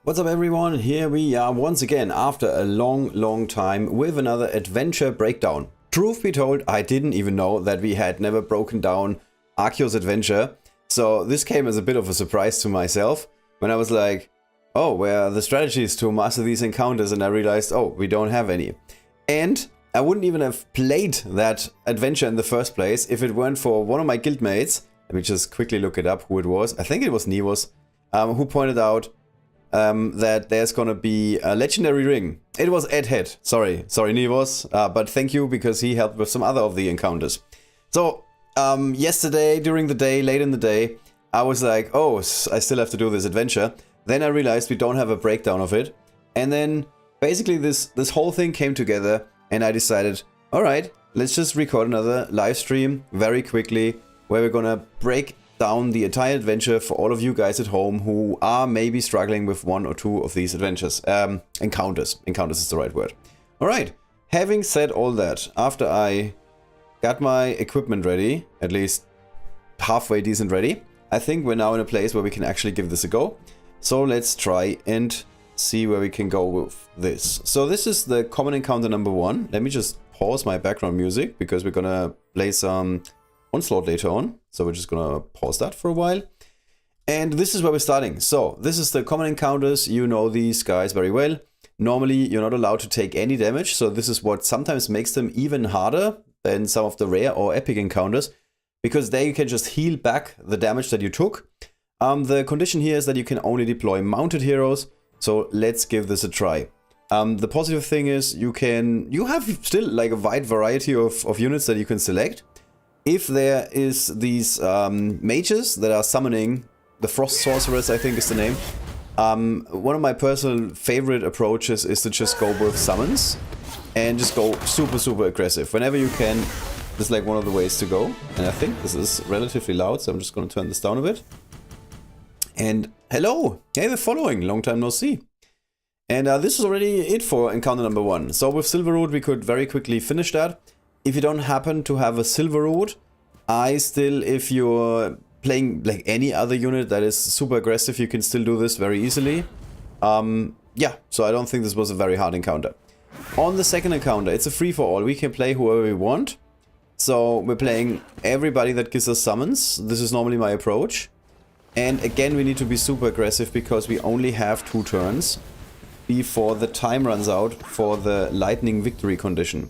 What's up everyone, here we are once again after a long time with another adventure breakdown. Truth be told, I didn't even know that we had never broken down Akio's adventure, so this came as a bit of a surprise to myself when I was like, oh, where are the strategies to master these encounters, and I realized, oh, we don't have any. And I wouldn't even have played that adventure in the first place if it weren't for one of my guildmates. Let me just quickly look it up who it was. I think it was Nivos, who pointed out that there's gonna be a legendary ring. It was Ed Head. Sorry Nivos, but thank you because he helped with some other of the encounters. So yesterday, during the day, late in the day, I was like, oh, I still have to do this adventure. Then I realized we don't have a breakdown of it. And then basically this whole thing came together and I decided, all right, let's just record another live stream very quickly where we're gonna break down the entire adventure for all of you guys at home who are maybe struggling with one or two of these adventures. Encounters. Encounters is the right word. Alright, having said all that, after I got my equipment ready, at least halfway decent ready, I think we're now in a place where we can actually give this a go. So let's try and see where we can go with this. So this is the common encounter number 1. Let me just pause my background music because we're gonna play some Onslaught later on, so we're just gonna pause that for a while. And this is where we're starting. So this is the common encounters. You know these guys very well. Normally you're not allowed to take any damage, so this is what sometimes makes them even harder than some of the rare or epic encounters, because there you can just heal back the damage that you took. The condition here is that you can only deploy mounted heroes, so let's give this a try. The positive thing is you have still like a wide variety of units that you can select. If there is these mages that are summoning, the Frost Sorcerers I think is the name, one of my personal favorite approaches is to just go with summons and just go super aggressive. Whenever you can, this is like one of the ways to go. And I think this is relatively loud, so I'm just going to turn this down a bit. And hello! Hey, the following! Long time no see. And this is already it for encounter number 1. So with Silverroot we could very quickly finish that. If you don't happen to have a Silverroot, if you're playing like any other unit that is super aggressive, you can still do this very easily. Yeah, so I don't think this was a very hard encounter. On the second encounter, it's a free-for-all. We can play whoever we want. So we're playing everybody that gives us summons. This is normally my approach. And again, we need to be super aggressive because we only have 2 turns before the time runs out for the lightning victory condition.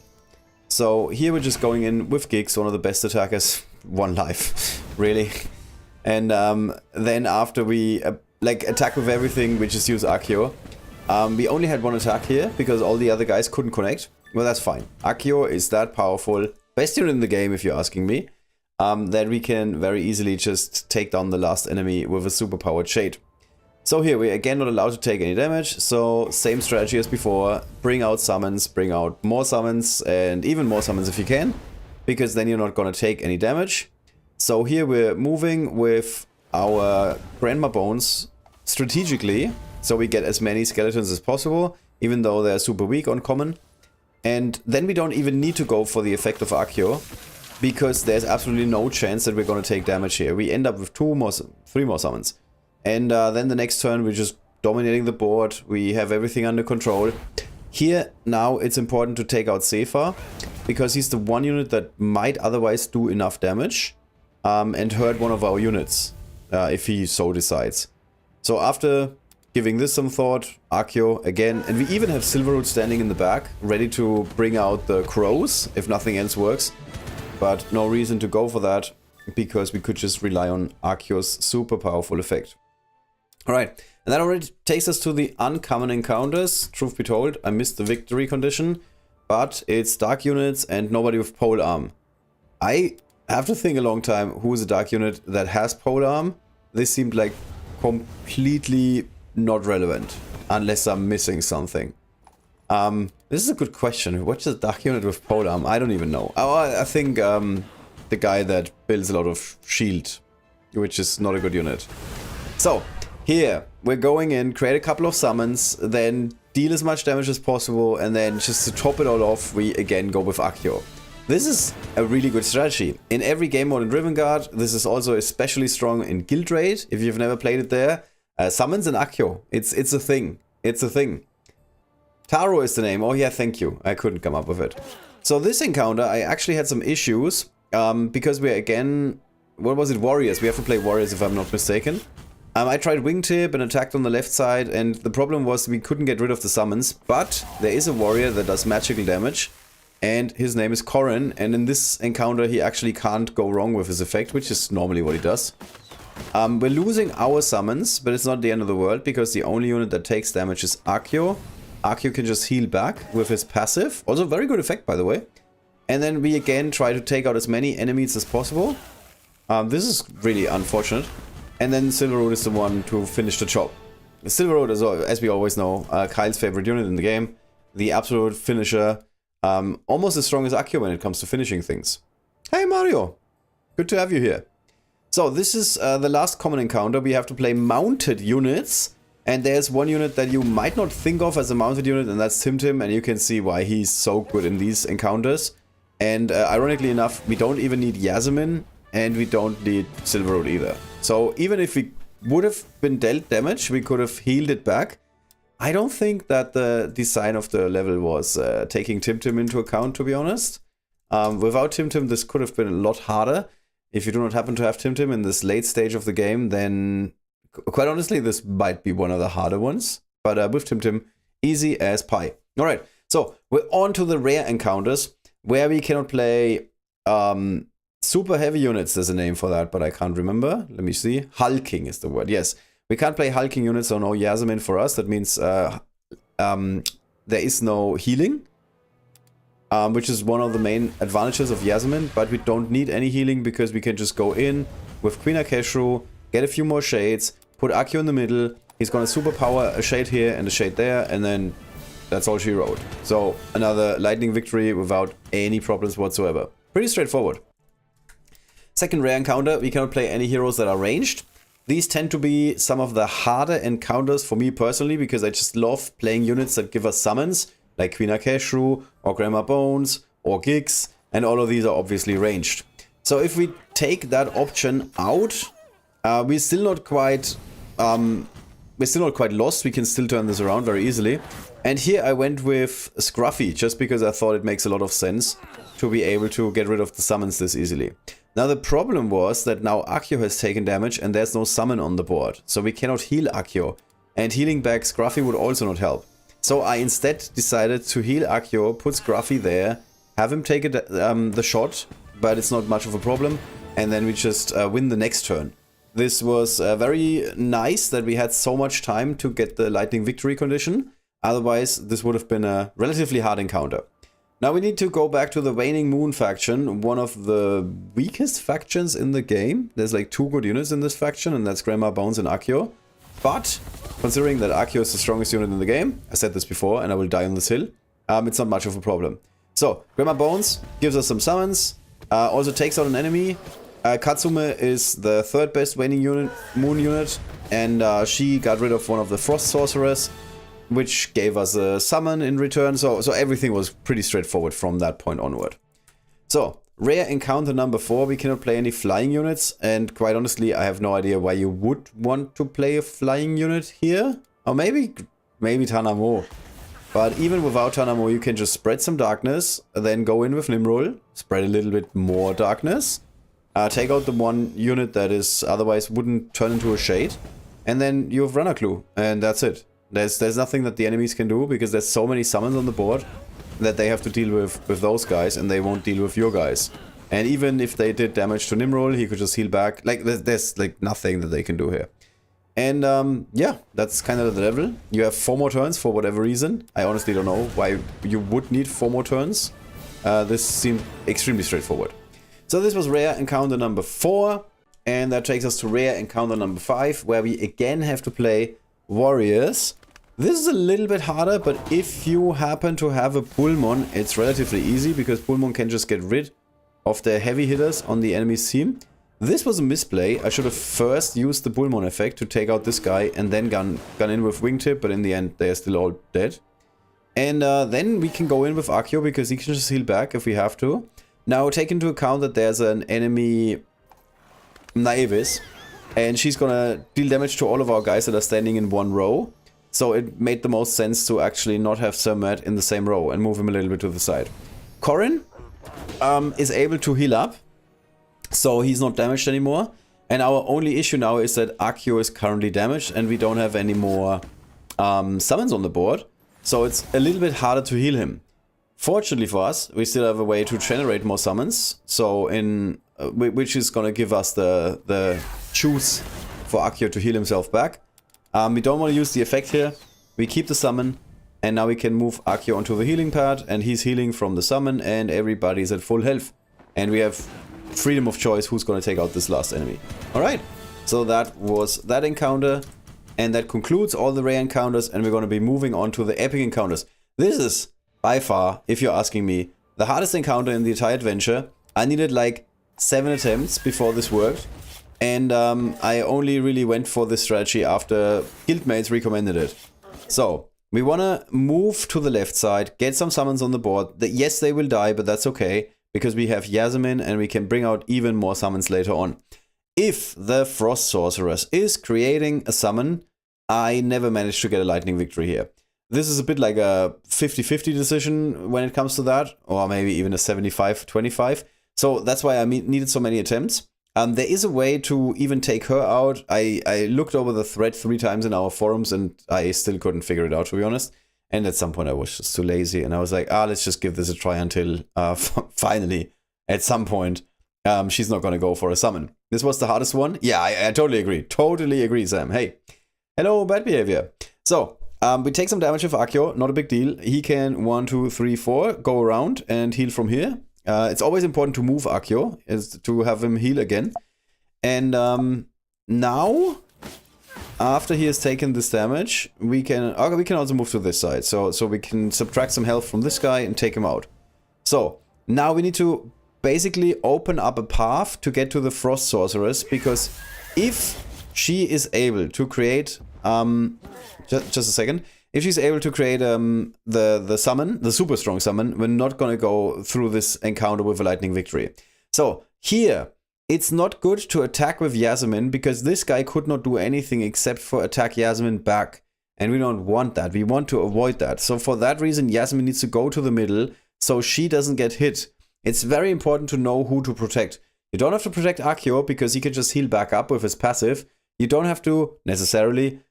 So here we're just going in with Giggs, one of the best attackers, 1 life, really. And then after we attack with everything, we just use Akio. We only had 1 attack here because all the other guys couldn't connect. Well, that's fine. Akio is that powerful, best unit in the game if you're asking me, that we can very easily just take down the last enemy with a superpowered shade. So here we're again not allowed to take any damage, so same strategy as before, bring out summons, bring out more summons, and even more summons if you can, because then you're not gonna take any damage. So here we're moving with our Grandma Bones strategically, so we get as many skeletons as possible, even though they're super weak on common. And then we don't even need to go for the effect of Akio, because there's absolutely no chance that we're gonna take damage here. We end up with 3 more summons. And then the next turn we're just dominating the board, we have everything under control. Here now it's important to take out Sefa, because he's the one unit that might otherwise do enough damage and hurt one of our units, if he so decides. So after giving this some thought, Akio again, and we even have Silverroot standing in the back, ready to bring out the crows if nothing else works. But no reason to go for that, because we could just rely on Akio's super powerful effect. Alright, and that already takes us to the uncommon encounters. Truth be told, I missed the victory condition, but it's dark units and nobody with pole arm. I have to think a long time who is a dark unit that has pole arm. This seemed like completely not relevant, unless I'm missing something. This is a good question. What's a dark unit with pole arm? I don't even know. Oh, I think the guy that builds a lot of shield, which is not a good unit. So here, we're going in, create a couple of summons, then deal as much damage as possible, and then just to top it all off, we again go with Akio. This is a really good strategy. In every game mode in Riven Guard, this is also especially strong in Guild Raid. If you've never played it there, Summons and Akio. It's a thing. It's a thing. Taro is the name. Oh yeah, thank you. I couldn't come up with it. So this encounter, I actually had some issues. Because we're again... What was it? Warriors. We have to play warriors if I'm not mistaken. I tried wingtip and attacked on the left side, and the problem was we couldn't get rid of the summons. But there is a warrior that does magical damage, and his name is Corrin, and in this encounter he actually can't go wrong with his effect, which is normally what he does. We're losing our summons, but it's not the end of the world, because the only unit that takes damage is Akio. Akio can just heal back with his passive. Also very good effect, by the way. And then we again try to take out as many enemies as possible. This is really unfortunate. And then Silverroot is the one to finish the job. Silverroot is, as we always know, Kyle's favorite unit in the game. The absolute finisher. Almost as strong as Akio when it comes to finishing things. Hey Mario! Good to have you here. So this is the last common encounter. We have to play mounted units. And there's one unit that you might not think of as a mounted unit, and that's Tim. And you can see why he's so good in these encounters. And ironically enough, we don't even need Yasmin. And we don't need Silverroot either. So even if we would have been dealt damage, we could have healed it back. I don't think that the design of the level was taking Tim into account, to be honest. Without Tim, this could have been a lot harder. If you do not happen to have Tim in this late stage of the game, then quite honestly, this might be one of the harder ones. But with Tim, easy as pie. Alright, so we're on to the rare encounters, where we cannot play... super heavy units, there's a name for that, but I can't remember. Let me see. Hulking is the word. Yes. We can't play hulking units, so no Yasmin for us. That means there is no healing. Which is one of the main advantages of Yasmin, but we don't need any healing because we can just go in with Queen Akeshru, get a few more shades, put Akio in the middle. He's gonna superpower a shade here and a shade there, and then that's all she wrote. So another lightning victory without any problems whatsoever. Pretty straightforward. Second rare encounter, we cannot play any heroes that are ranged. These tend to be some of the harder encounters for me personally, because I just love playing units that give us summons, like Queen Akeshru, or Grandma Bones, or Giggs, and all of these are obviously ranged. So if we take that option out, we're still not quite lost. We can still turn this around very easily. And here I went with Scruffy, just because I thought it makes a lot of sense to be able to get rid of the summons this easily. Now the problem was that now Akio has taken damage and there's no summon on the board. So we cannot heal Akio. And healing back Scruffy would also not help. So I instead decided to heal Akio, put Scruffy there, have him take the shot, but it's not much of a problem. And then we just win the next turn. This was very nice that we had so much time to get the lightning victory condition. Otherwise, this would have been a relatively hard encounter. Now we need to go back to the Waning Moon faction, one of the weakest factions in the game. There's like 2 good units in this faction, and that's Grandma Bones and Akio. But, considering that Akio is the strongest unit in the game, I said this before and I will die on this hill, it's not much of a problem. So, Grandma Bones gives us some summons, also takes out an enemy. Katsume is the 3rd best Waning Moon unit, and she got rid of one of the Frost Sorcerers, which gave us a summon in return, so everything was pretty straightforward from that point onward. So, rare encounter number 4, we cannot play any flying units, and quite honestly, I have no idea why you would want to play a flying unit here. Or maybe Tanamo. But even without Tanamo, you can just spread some darkness, then go in with Nimrul, spread a little bit more darkness, take out the one unit that is otherwise wouldn't turn into a shade, and then you have Runner Clue, and that's it. There's nothing that the enemies can do, because there's so many summons on the board that they have to deal with those guys, and they won't deal with your guys. And even if they did damage to Nimrul, he could just heal back. Like, there's like nothing that they can do here. And yeah, that's kind of the level. You have 4 more turns for whatever reason. I honestly don't know why you would need 4 more turns. This seemed extremely straightforward. So this was rare encounter number 4, and that takes us to rare encounter number 5, where we again have to play warriors. This is a little bit harder, but if you happen to have a Bullmon, it's relatively easy, because Bullmon can just get rid of the heavy hitters on the enemy's team. This was a misplay. I should have first used the Bullmon effect to take out this guy and then gone in with Wingtip, but in the end they're still all dead. And then we can go in with Akio, because he can just heal back if we have to. Now take into account that there's an enemy Naevis, And she's gonna deal damage to all of our guys that are standing in one row. So it made the most sense to actually not have Sir Matt in the same row and move him a little bit to the side. Corrin is able to heal up, so he's not damaged anymore. And our only issue now is that Akio is currently damaged and we don't have any more summons on the board. So it's a little bit harder to heal him. Fortunately for us, we still have a way to generate more summons. So which is gonna give us the choose for Akio to heal himself back. We don't want to use the effect here. We keep the summon, and now we can move Akio onto the healing pad, and he's healing from the summon, and everybody's at full health. And we have freedom of choice who's going to take out this last enemy. Alright, so that was that encounter, and that concludes all the rare encounters, and we're going to be moving on to the epic encounters. This is, by far, if you're asking me, the hardest encounter in the entire adventure. I needed like 7 attempts before this worked. And I only really went for this strategy after guildmates recommended it. So, we want to move to the left side, get some summons on the board. Yes, they will die, but that's okay, because we have Yasmin and we can bring out even more summons later on. If the Frost Sorceress is creating a summon, I never managed to get a lightning victory here. This is a bit like a 50-50 decision when it comes to that, or maybe even a 75-25. So that's why I needed so many attempts. There is a way to even take her out. I looked over the thread 3 times in our forums and I still couldn't figure it out, to be honest. And at some point I was just too lazy and I was like, let's just give this a try until finally, at some point, she's not going to go for a summon. This was the hardest one. Yeah, I totally agree. Totally agree, Sam. Hey, hello, bad behavior. So, we take some damage with Akio. Not a big deal. He can 1, 2, 3, 4 go around and heal from here. It's always important to move Akio, is to have him heal again. And now, after he has taken this damage, we can also move to this side. So we can subtract some health from this guy and take him out. So, now we need to basically open up a path to get to the Frost Sorceress, because if she is able to create... just a second. If she's able to create the summon, the super strong summon, we're not going to go through this encounter with a lightning victory. So here, it's not good to attack with Yasmin, because this guy could not do anything except for attack Yasmin back. And we don't want that. We want to avoid that. So for that reason, Yasmin needs to go to the middle so she doesn't get hit. It's very important to know who to protect. You don't have to protect Akio because he can just heal back up with his passive. You don't have to necessarily...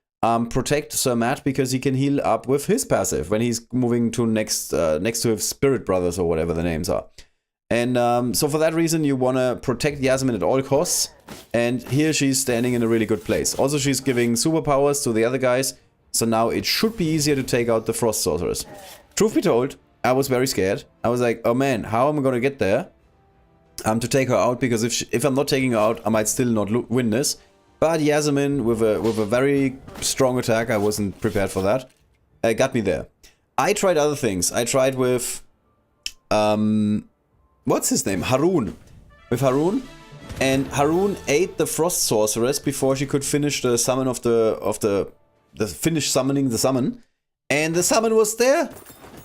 protect Sir Matt because he can heal up with his passive when he's moving to next to his Spirit Brothers or whatever the names are. And so for that reason you want to protect Yasmin at all costs, and here she's standing in a really good place. Also she's giving superpowers to the other guys, so now it should be easier to take out the Frost Sorceress. Truth be told, I was very scared. I was like, oh man, how am I gonna get there to take her out, because if I'm not taking her out I might still not win this. But Yasmin, with a very strong attack, I wasn't prepared for that, got me there. I tried other things. I tried with, what's his name? Harun. With Harun. And Harun ate the Frost Sorceress before she could finish the summon finish summoning the summon. And the summon was there.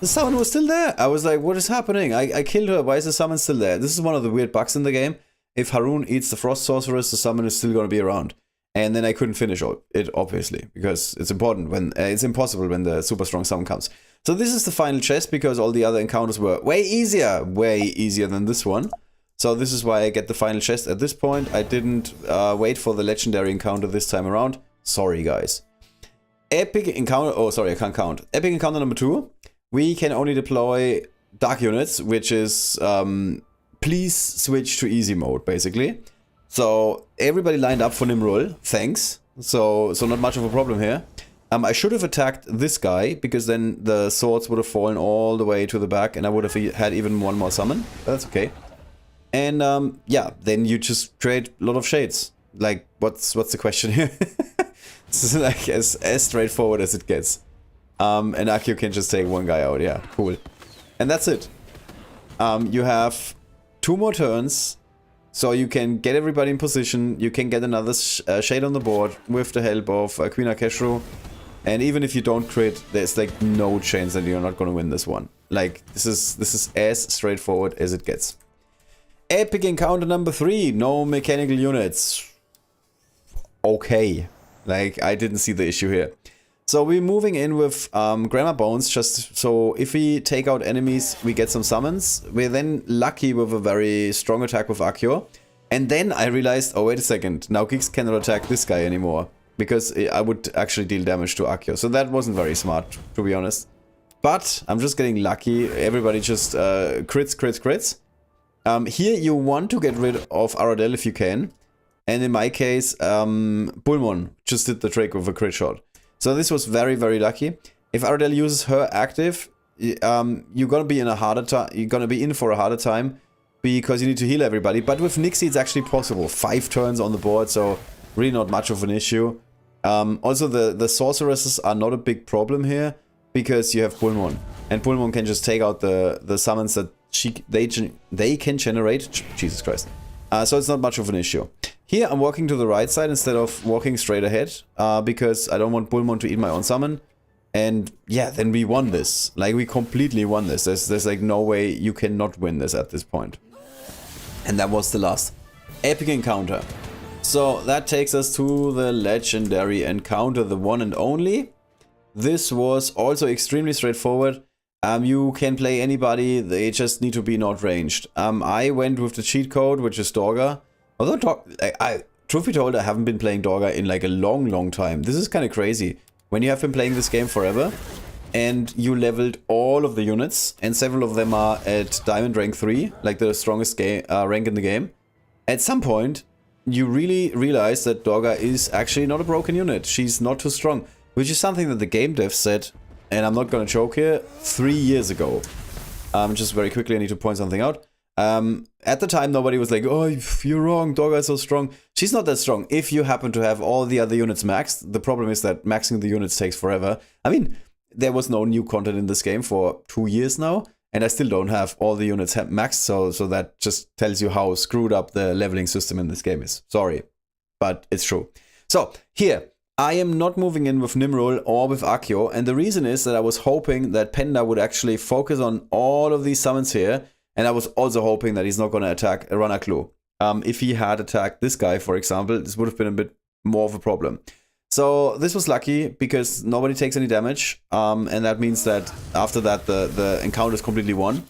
The summon was still there. I was like, what is happening? I killed her. Why is the summon still there? This is one of the weird bugs in the game. If Harun eats the Frost Sorceress, the summon is still going to be around. And then I couldn't finish it, obviously, because it's important when it's impossible when the super strong summon comes. So this is the final chest, because all the other encounters were way easier than this one. So this is why I get the final chest at this point. I didn't wait for the legendary encounter this time around. Sorry, guys. Epic encounter. Oh, sorry, I can't count. Epic encounter number 2. We can only deploy dark units, which is please switch to easy mode, basically. So everybody lined up for Nimrul, thanks. So not much of a problem here. I should have attacked this guy, because then the swords would have fallen all the way to the back and I would have had even one more summon. But that's okay. And yeah, then you just create a lot of shades. Like, what's the question here? This is like as straightforward as it gets. And Akio can just take one guy out, yeah, cool. And that's it. You have 2 more turns. So you can get everybody in position, you can get another shade on the board with the help of Queen Akeshru. And even if you don't crit, there's like no chance that you're not going to win this one. Like, this is as straightforward as it gets. Epic encounter number 3, no mechanical units. okay. Like, I didn't see the issue here. So we're moving in with Grammar Bones, just so if we take out enemies, we get some summons. We're then lucky with a very strong attack with Akio. And then I realized, oh, wait a second, now Giggs cannot attack this guy anymore, because I would actually deal damage to Akio. So that wasn't very smart, to be honest. But I'm just getting lucky. Everybody just crits, crits, crits. Here you want to get rid of Aradel if you can. And in my case, Bullmon just did the trick with a crit shot. So this was very, very lucky. If Aradel uses her active, you're gonna be in a harder time. You're gonna be in for a harder time because you need to heal everybody. But with Nixie, it's actually possible. 5 turns on the board, so really not much of an issue. Also, the sorceresses are not a big problem here because you have Bullmon, and Bullmon can just take out the summons that they can generate. Jesus Christ. So it's not much of an issue. Here I'm walking to the right side instead of walking straight ahead, because I don't want Bullmon to eat my own summon. And yeah, then we won this. Like, we completely won this. There's like no way you cannot win this at this point. And that was the last epic encounter. So that takes us to the legendary encounter, the one and only. This was also extremely straightforward. You can play anybody, they just need to be not ranged. I went with the cheat code, which is Dorga. Although, truth be told, I haven't been playing Dorga in like a long time. This is kind of crazy. When you have been playing this game forever, and you leveled all of the units, and several of them are at Diamond Rank 3, like the strongest rank in the game, at some point, you really realize that Dorga is actually not a broken unit. She's not too strong, which is something that the game devs said, and I'm not gonna joke here, 3 years ago. Just very quickly, I need to point something out. At the time, nobody was like, oh, you're wrong, Dorga is so strong. She's not that strong if you happen to have all the other units maxed. The problem is that maxing the units takes forever. I mean, there was no new content in this game for 2 years now, and I still don't have all the units maxed, so that just tells you how screwed up the leveling system in this game is. Sorry, but it's true. So, here, I am not moving in with Nimrul or with Akio, and the reason is that I was hoping that Penda would actually focus on all of these summons here, and I was also hoping that he's not going to attack Ranaklu. If he had attacked this guy, for example, this would have been a bit more of a problem. So this was lucky because nobody takes any damage, and that means that after that the encounter is completely won.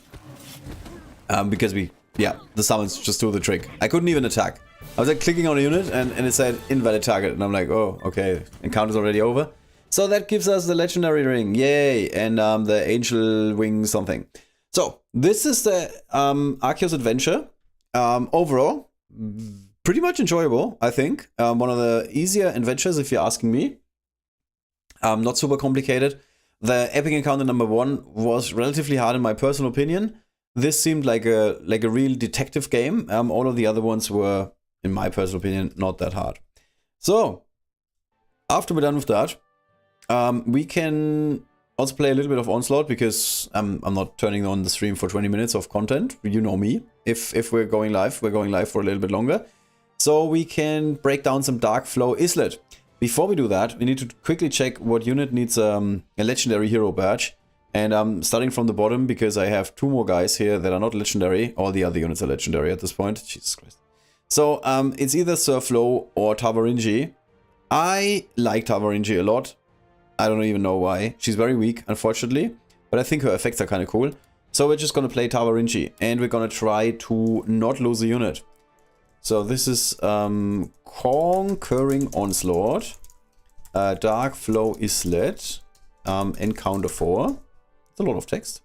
Because the summons just do the trick. I couldn't even attack. I was like clicking on a unit and it said invalid target, and I'm like, oh, okay, encounter's already over. So that gives us the legendary ring, yay, and the angel wing something. So this is the Akio's adventure. Overall, pretty much enjoyable, I think. One of the easier adventures, if you're asking me. Not super complicated. The epic encounter number 1 was relatively hard in my personal opinion. This seemed like a real detective game. All of the other ones were, in my personal opinion, not that hard. So, after we're done with that, we can also play a little bit of Onslaught, because I'm not turning on the stream for 20 minutes of content. You know me. If we're going live for a little bit longer. So we can break down some Darkflow Islet. Before we do that, we need to quickly check what unit needs a legendary hero badge. And I'm starting from the bottom because I have 2 more guys here that are not legendary. All the other units are legendary at this point. Jesus Christ. So it's either Surflow or Tavarinji. I like Tavarinji a lot. I don't even know why. She's very weak, unfortunately. But I think her effects are kind of cool. So we're just going to play Tavarinji. And we're going to try to not lose a unit. So this is Conquering Onslaught. Darkflow Islet. Encounter 4. It's a lot of text.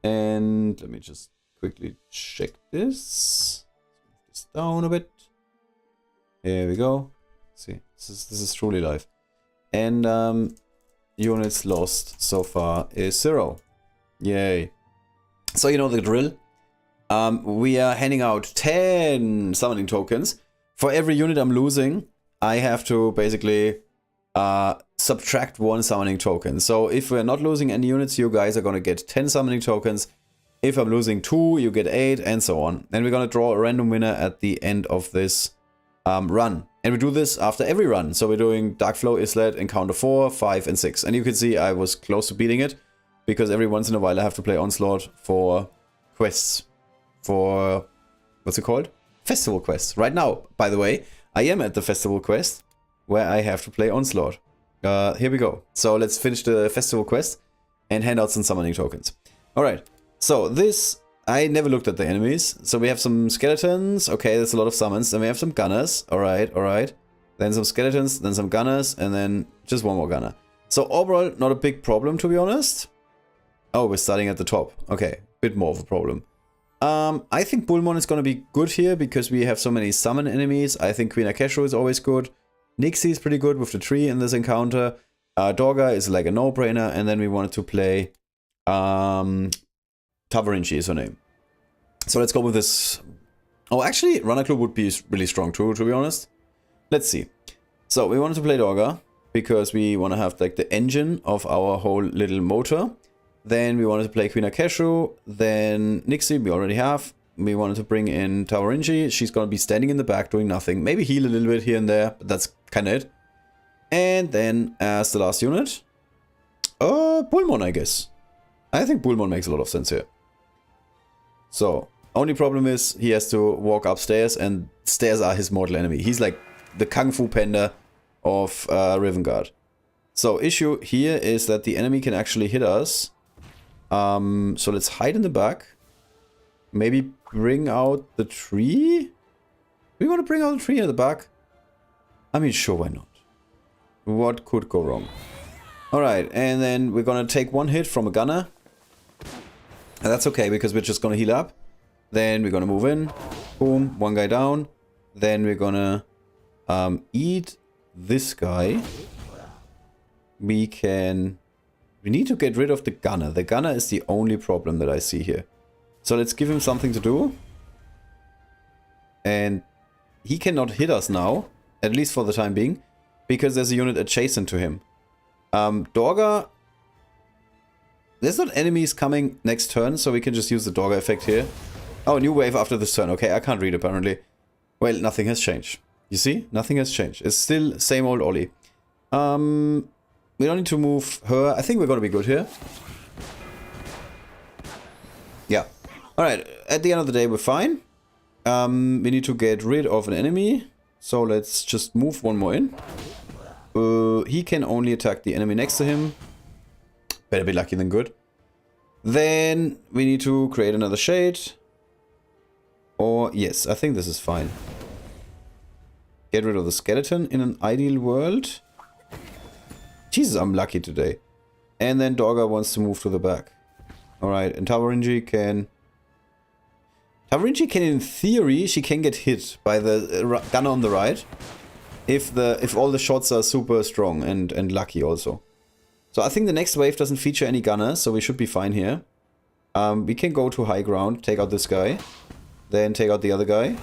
And let me just quickly check this. Move this down a bit. Here we go. See, this is truly live. And units lost so far is 0. Yay. So you know the drill. We are handing out 10 summoning tokens. For every unit I'm losing, I have to basically subtract 1 summoning token. So if we're not losing any units, you guys are going to get 10 summoning tokens. If I'm losing 2, you get 8, and so on. And we're going to draw a random winner at the end of this run. And we do this after every run. So we're doing Darkflow Islet, Encounter 4, 5, and 6. And you can see I was close to beating it, because every once in a while I have to play Onslaught for quests. For, what's it called? Festival quests. Right now, by the way, I am at the festival quest, where I have to play Onslaught. Here we go. So let's finish the festival quest and hand out some summoning tokens. Alright, so this, I never looked at the enemies. So we have some skeletons, okay, there's a lot of summons. Then we have some gunners, alright. Then some skeletons, then some gunners, and then just one more gunner. So overall, not a big problem, to be honest. Oh, we're starting at the top. Okay, bit more of a problem. I think Bullmon is going to be good here because we have so many summon enemies. I think Queen Akesho is always good. Nixie is pretty good with the tree in this encounter. Dorga is like a no-brainer. And then we wanted to play Tavarinci is her name. So let's go with this. Oh, actually, Ranaklu would be really strong too, to be honest. Let's see. So we wanted to play Dorga because we want to have like the engine of our whole little motor. Then we wanted to play Queen Akesho, then Nixie, we already have. We wanted to bring in Tavarinci. She's going to be standing in the back doing nothing. Maybe heal a little bit here and there, but that's kind of it. And then as the last unit, Bullmon, I guess. I think Bullmon makes a lot of sense here. So, only problem is he has to walk upstairs and stairs are his mortal enemy. He's like the Kung Fu Panda of Rivengard. So, issue here is that the enemy can actually hit us. So let's hide in the back. Maybe bring out the tree? We want to bring out the tree in the back? I mean, sure, why not? What could go wrong? Alright, and then we're gonna take one hit from a gunner. And that's okay, because we're just gonna heal up. Then we're gonna move in. Boom, one guy down. Then we're gonna eat this guy. We need to get rid of the gunner. The gunner is the only problem that I see here. So let's give him something to do. And he cannot hit us now, at least for the time being, because there's a unit adjacent to him. Dorga, there's not enemies coming next turn, so we can just use the Dorga effect here. Oh, new wave after this turn. Okay, I can't read apparently. Well, nothing has changed. You see? Nothing has changed. It's still same old Ollie. We don't need to move her. I think we're going to be good here. Yeah. Alright, at the end of the day, we're fine. We need to get rid of an enemy. So let's just move one more in. He can only attack the enemy next to him. Better be lucky than good. Then we need to create another shade. Or, yes, I think this is fine. Get rid of the skeleton in an ideal world. Jesus, I'm lucky today. And then Dorga wants to move to the back. Alright, and Tavarinci can... Tavarinci can, in theory, she can get hit by the gunner on the right. If all the shots are super strong and lucky also. So I think the next wave doesn't feature any gunners, so we should be fine here. We can go to high ground, take out this guy. Then take out the other guy.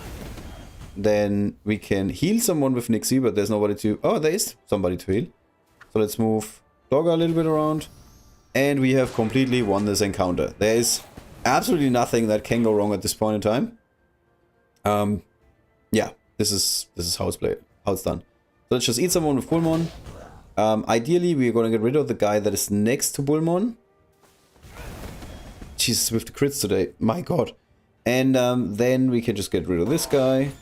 Then we can heal someone with Nixie, but there's nobody to... Oh, there is somebody to heal. So let's move Dorga a little bit around. And we have completely won this encounter. There is absolutely nothing that can go wrong at this point in time. Yeah, this is how it's played, how it's done. So let's just eat someone with Bullmon. Ideally, we're going to get rid of the guy that is next to Bullmon. Jesus, with the crits today. My god. And then we can just get rid of this guy.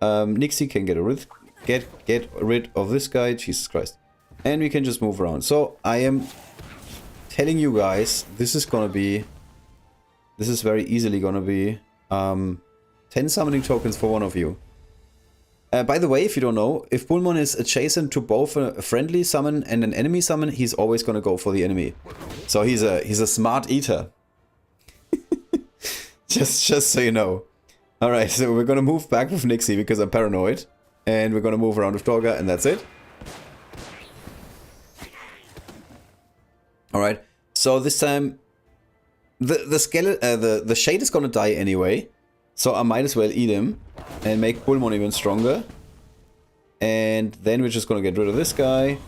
Nixie can get rid of this guy. Jesus Christ. And we can just move around. So I am telling you guys, this is very easily gonna be 10 summoning tokens for one of you. By the way, if you don't know, if Bullmon is adjacent to both a friendly summon and an enemy summon, he's always gonna go for the enemy. So he's a smart eater. just so you know. Alright, so we're gonna move back with Nixie because I'm paranoid. And we're gonna move around with Dorga, and that's it. Alright, so this time the shade is gonna die anyway. So I might as well eat him and make Bullmon even stronger. And then we're just gonna get rid of this guy.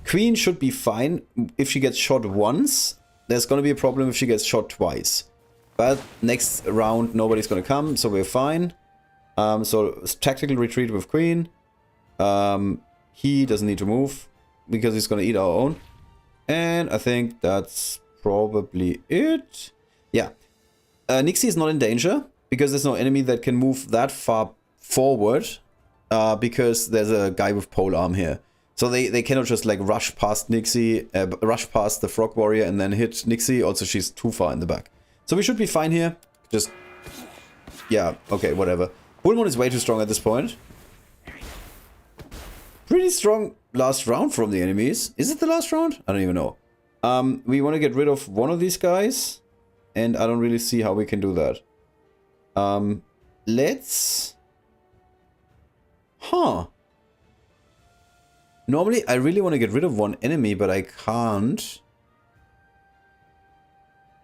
Queen should be fine if she gets shot once. There's gonna be a problem if she gets shot twice. But next round nobody's gonna come, so we're fine. So tactical retreat with Queen. He doesn't need to move because he's gonna eat our own. And I think that's probably it. Yeah. Nixie is not in danger because there's no enemy that can move that far forward. because there's a guy with pole arm here. So they cannot just like rush past Nixie, rush past the Frog Warrior and then hit Nixie. Also, she's too far in the back. So we should be fine here. Just, yeah, okay, whatever. Bullmon is way too strong at this point. Pretty strong last round from the enemies. Is it the last round? I don't even know. We want to get rid of one of these guys. And I don't really see how we can do that. Let's... Huh. Normally, I really want to get rid of one enemy, but I can't.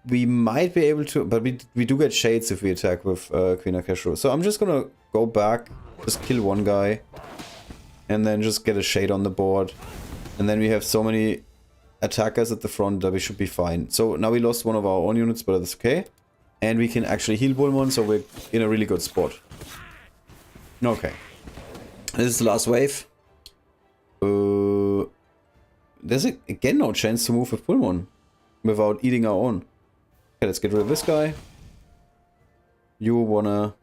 We might be able to, but we do get shades if we attack with Queen Akesho. So I'm just gonna go back, just kill one guy, and then just get a shade on the board. And then we have so many attackers at the front that we should be fine. So now we lost one of our own units, but that's okay. And we can actually heal Bullmon, so we're in a really good spot. Okay. This is the last wave. There's again no chance to move with Bullmon without eating our own. Okay, let's get rid of this guy. You wanna...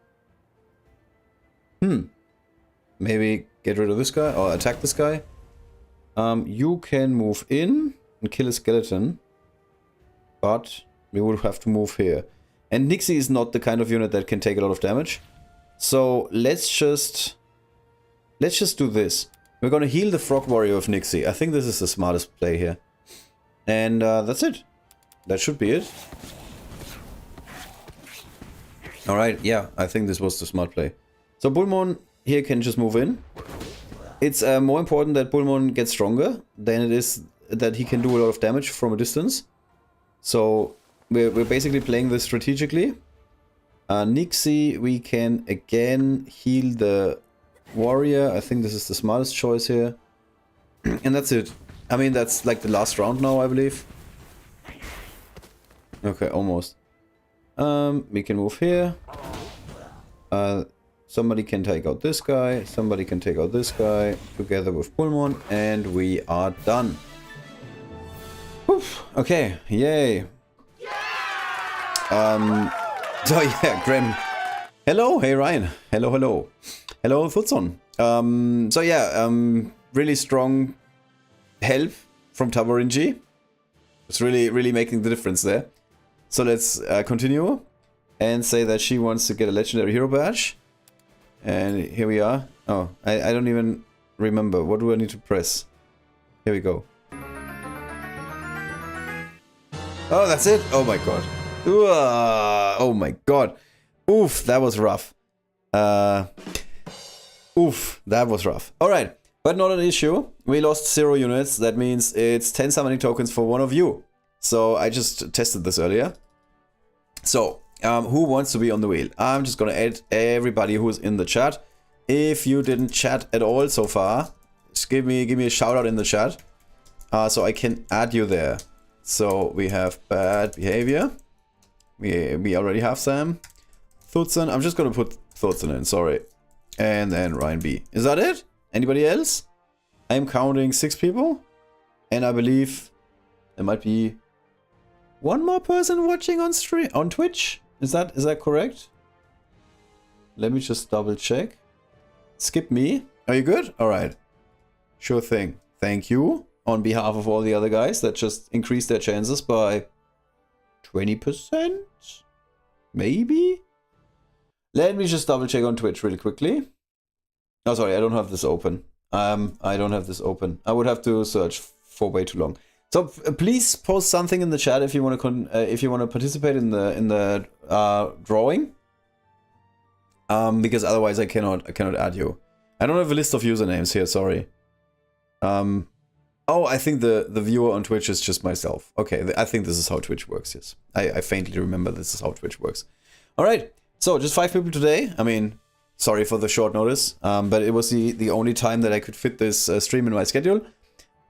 Maybe get rid of this guy or attack this guy. You can move in and kill a skeleton. But we would have to move here. And Nixie is not the kind of unit that can take a lot of damage. So let's just do this. We're gonna heal the Frog Warrior of Nixie. I think this is the smartest play here. And that's it. That should be it. Alright, yeah, I think this was the smart play. So Bullmon here can just move in. It's more important that Bullmon gets stronger than it is that he can do a lot of damage from a distance. So we're basically playing this strategically. Nixie, we can again heal the Warrior. I think this is the smartest choice here. And that's it. I mean, that's like the last round now, I believe. Okay, almost. We can move here. Somebody can take out this guy. Somebody can take out this guy. Together with Bullmon. And we are done. Oof, okay, yay. So yeah, Graham. Hello, hey Ryan. Hello, hello. Hello, Thutzon. So yeah, really strong help from Taborinji. It's really making the difference there. So let's continue and say that she wants to get a legendary hero badge. And here we are. Oh, I don't even remember. What do I need to press? Here we go. Oh, that's it? Oh my god. Oh my god. Oof, that was rough. Oof, that was rough. Alright, but not an issue. We lost 0 units. That means it's 10 summoning tokens for one of you. So I just tested this earlier. So, who wants to be on the wheel? I'm just gonna add everybody who's in the chat. If you didn't chat at all so far, just give me a shout out in the chat. So I can add you there. So we have bad behavior. We already have Sam. Thutzen. I'm just gonna put Thutzen in, sorry. And then Ryan B. Is that it? Anybody else? I'm counting 6 people. And I believe there might be one more person watching on stream on Twitch. Is that correct? Let me just double check. Skip me. Are you good? Alright. Sure thing. Thank you. On behalf of all the other guys that just increased their chances by 20%? Maybe? Let me just double check on Twitch really quickly. Oh, sorry, I don't have this open. I don't have this open. I would have to search for way too long. So please post something in the chat if you want to participate in the drawing. Because otherwise I cannot add you. I don't have a list of usernames here. Sorry. Oh, I think the viewer on Twitch is just myself. Okay, I think this is how Twitch works. Yes, I faintly remember this is how Twitch works. All right. So just 5 people today. I mean, sorry for the short notice, but it was the only time that I could fit this stream in my schedule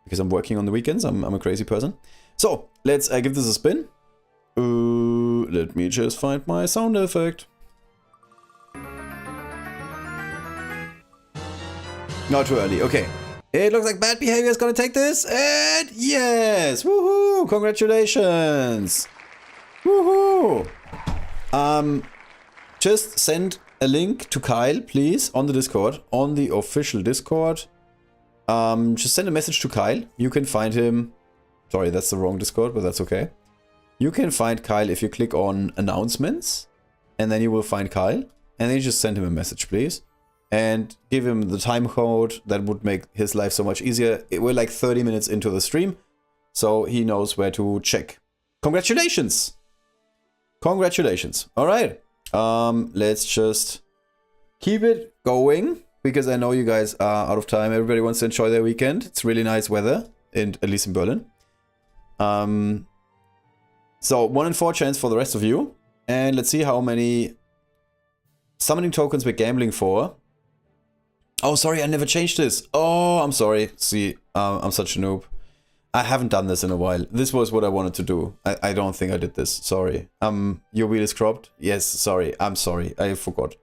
because I'm working on the weekends. I'm a crazy person. So let's give this a spin. Let me just find my sound effect. Not too early. Okay. It looks like bad behavior is gonna take this, and yes, woohoo! Congratulations, woohoo! Just send a link to Kyle, please, on the Discord, on the official Discord. Just send a message to Kyle. You can find him. Sorry, that's the wrong Discord, but that's okay. You can find Kyle if you click on announcements, and then you will find Kyle. And then you just send him a message, please. And give him the time code. That would make his life so much easier. We're like 30 minutes into the stream, so he knows where to check. Congratulations! Congratulations. All right. Let's just keep it going, because I know you guys are out of time. Everybody wants to enjoy their weekend. It's really nice weather, at least in Berlin. So 1 in 4 chance for the rest of you. And let's see how many summoning tokens we're gambling for. Oh, sorry, I never changed this. Oh, I'm sorry. See, I'm such a noob. I haven't done this in a while. This was what I wanted to do. I don't think I did this. Sorry. Your wheel is cropped? Yes, sorry. I'm sorry. I forgot.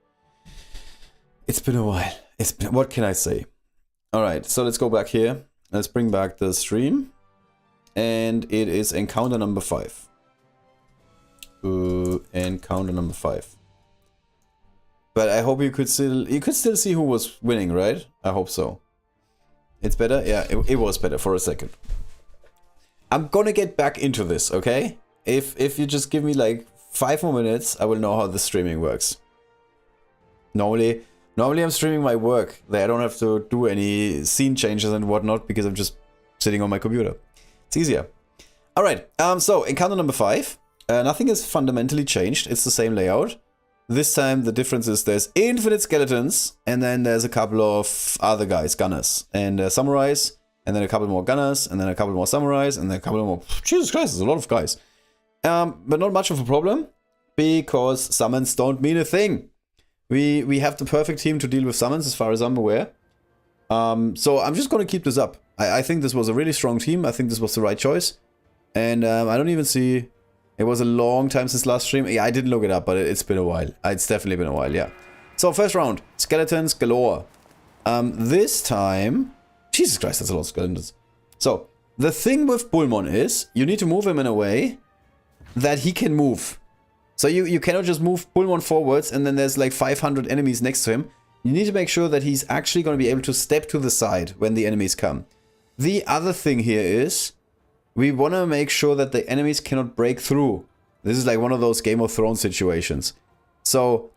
It's been a while. What can I say? Alright, so let's go back here. Let's bring back the stream. And it is encounter number 5. Encounter number 5. But I hope you could still see who was winning, right? I hope so. It's better? Yeah, it was better for a second. I'm gonna get back into this, okay? If you just give me like 5 more minutes, I will know how the streaming works. Normally I'm streaming my work. I don't have to do any scene changes and whatnot because I'm just sitting on my computer. It's easier. Alright, so encounter number 5. Nothing has fundamentally changed. It's the same layout. This time the difference is there's infinite skeletons, and then there's a couple of other guys, gunners, and samurais. And then a couple more gunners, and then a couple more samurais, and then a couple more... Jesus Christ, there's a lot of guys. But not much of a problem, because summons don't mean a thing. We have the perfect team to deal with summons, as far as I'm aware. So I'm just going to keep this up. I think this was a really strong team. I think this was the right choice. And I don't even see... It was a long time since last stream. Yeah, I didn't look it up, but it's been a while. It's definitely been a while, yeah. So first round, skeletons galore. This time... Jesus Christ, that's a lot of skeletons. So, the thing with Bullmon is, you need to move him in a way that he can move. So you cannot just move Bullmon forwards and then there's like 500 enemies next to him. You need to make sure that he's actually going to be able to step to the side when the enemies come. The other thing here is, we want to make sure that the enemies cannot break through. This is like one of those Game of Thrones situations. So,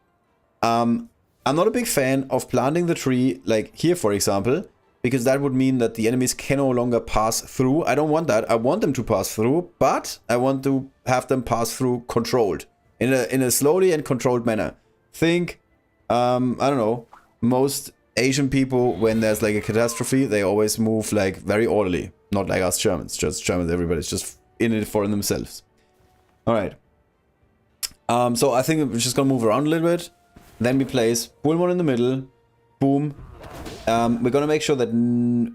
I'm not a big fan of planting the tree, like here for example, because that would mean that the enemies can no longer pass through. I don't want that. I want them to pass through, but I want to have them pass through controlled. In a slowly and controlled manner. Think, I don't know, most Asian people, when there's like a catastrophe, they always move like very orderly. Not like us Germans. Just Germans, everybody's just in it for themselves. Alright. So I think we're just gonna move around a little bit. Then we place Bullmon in the middle. Boom. We're gonna make sure that,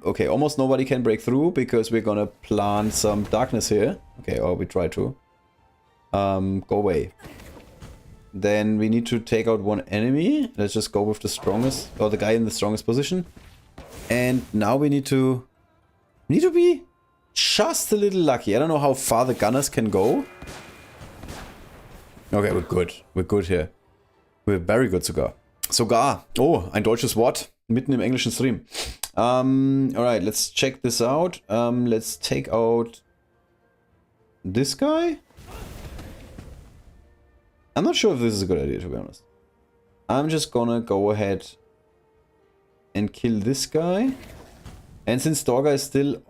okay, almost nobody can break through because we're gonna plant some darkness here. Okay, or we try to. Go away. Then we need to take out one enemy. Let's just go with the strongest, or the guy in the strongest position. And now we need to be just a little lucky. I don't know how far the gunners can go. Okay, we're good. We're good here. We're very good sogar. Sogar. Oh, ein deutsches Wort. Mitten im englischen Stream. Alright, let's check this out. Let's take out this guy. I'm not sure if this is a good idea, to be honest. I'm just gonna go ahead and kill this guy. And since Dorga is still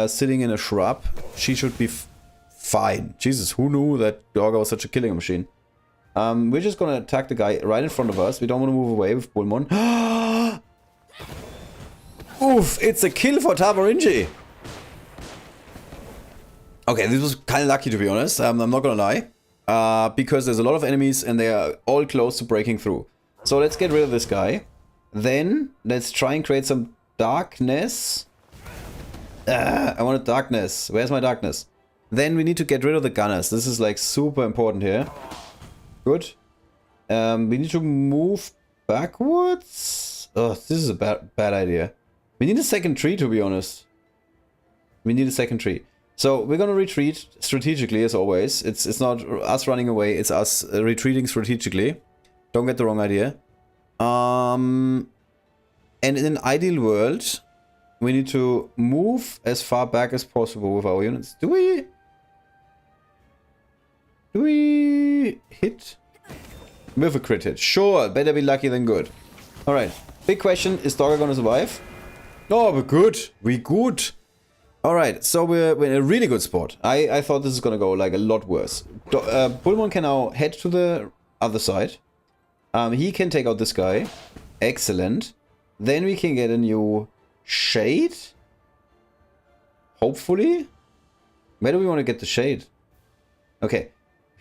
sitting in a shrub, she should be fine. Jesus, who knew that Dorga was such a killing machine? We're just gonna attack the guy right in front of us. We don't want to move away with Bullmon. Oof, it's a kill for Tabarinji. Okay, this was kind of lucky, to be honest. I'm not gonna lie. Because there's a lot of enemies and they are all close to breaking through. So let's get rid of this guy. Then let's try and create some darkness. I wanted darkness. Where's my darkness? Then we need to get rid of the gunners. This is like super important here. Good. We need to move backwards. Oh, this is a bad idea. We need a second tree, to be honest. We need a second tree. So we're gonna retreat strategically, as always. It's not us running away, it's us retreating strategically. Don't get the wrong idea. And in an ideal world, we need to move as far back as possible with our units. Do we hit? With a crit hit. Sure, better be lucky than good. Alright. Big question, is Dogger gonna survive? Oh, we're good. We're good. Alright, so we're in a really good spot. I thought this is gonna go like a lot worse. Bullmon can now head to the other side. He can take out this guy. Excellent. Then we can get a new shade. Hopefully. Where do we want to get the shade? Okay.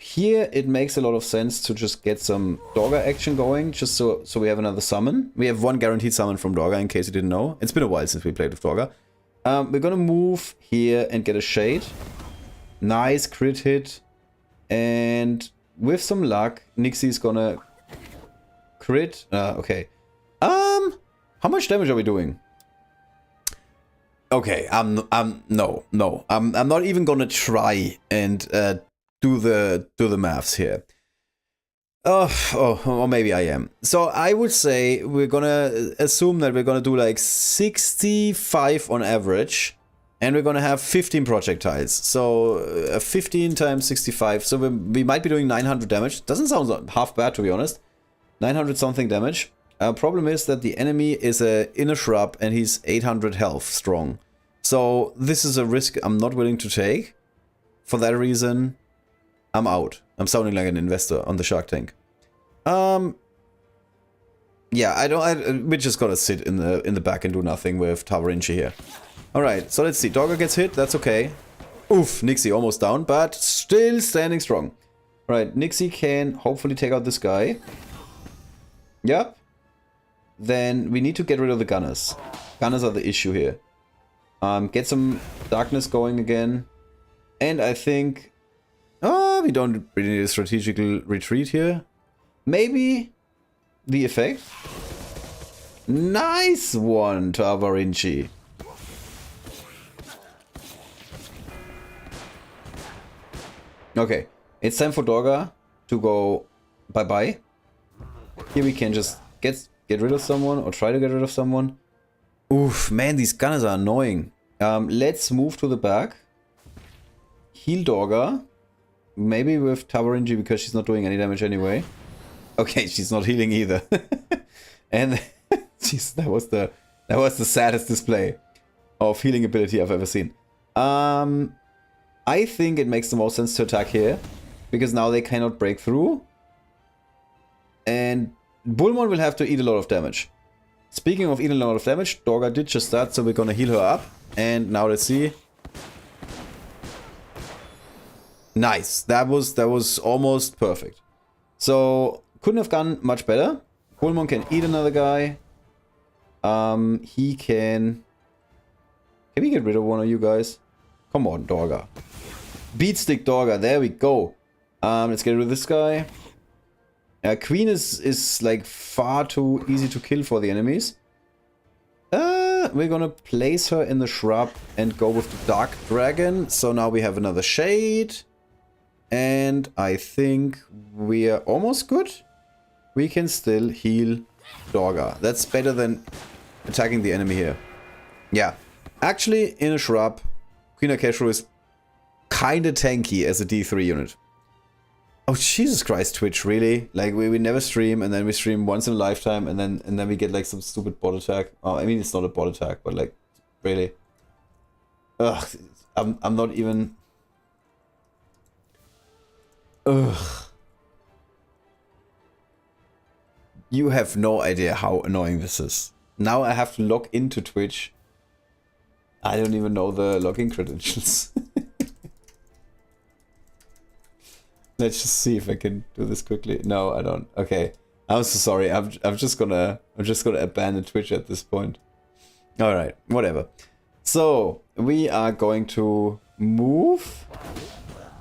Here it makes a lot of sense to just get some Dogger action going. Just so we have another summon. We have one guaranteed summon from Dogger, in case you didn't know. It's been a while since we played with Dogger. We're gonna move here and get a shade. Nice crit hit. And with some luck, Nixie's gonna crit. Okay. How much damage are we doing? Okay, I'm not even gonna try and do the maths here. Or maybe I am. So I would say we're gonna assume that we're gonna do like 65 on average, and we're gonna have 15 projectiles. So 15 times 65. So we might be doing 900 damage. Doesn't sound half bad, to be honest. 900 something damage. Problem is that the enemy is in a shrub and he's 800 health strong. So this is a risk I'm not willing to take. For that reason, I'm out. I'm sounding like an investor on the Shark Tank. Yeah, we're just gonna sit in the back and do nothing with Tavarinci here. Alright, so let's see. Dogger gets hit, that's okay. Oof, Nixie almost down, but still standing strong. Alright, Nixie can hopefully take out this guy. Yep. Then we need to get rid of the gunners. Gunners are the issue here. Get some darkness going again. And I think... we don't really need a strategical retreat here. Maybe the effect. Nice one, Tavarinci. Okay, it's time for Dogger to go bye-bye. Here we can just get rid of someone or try to get rid of someone. Oof, man, these gunners are annoying. Let's move to the back. Heal Dogger. Maybe with Tavarinci because she's not doing any damage anyway. Okay, she's not healing either. And jeez, that was the saddest display of healing ability I've ever seen. I think it makes the most sense to attack here because now they cannot break through. And Bullmon will have to eat a lot of damage. Speaking of eating a lot of damage, Dogger did just that, so we're gonna heal her up. And now let's see. Nice. That was almost perfect. So couldn't have gone much better. Bullmon can eat another guy. He can... Can we get rid of one of you guys? Come on, Dogger. Beatstick Dogger. There we go. Let's get rid of this guy. Queen is like far too easy to kill for the enemies. We're gonna place her in the shrub and go with the Dark Dragon. So now we have another shade. And I think we are almost good. We can still heal Dogger. That's better than attacking the enemy here. Yeah. Actually, in a shrub, Queen Akeshu is kinda tanky as a D3 unit. Oh, Jesus Christ, Twitch, really? Like, we never stream, and then we stream once in a lifetime, and then we get, like, some stupid bot attack. Oh, I mean, it's not a bot attack, but, like, really. Ugh, I'm not even... Ugh. You have no idea how annoying this is. Now I have to log into Twitch. I don't even know the login credentials. Let's just see if I can do this quickly. No, I don't. Okay. I'm so sorry. I'm just gonna abandon Twitch at this point. Alright, whatever. So we are going to move.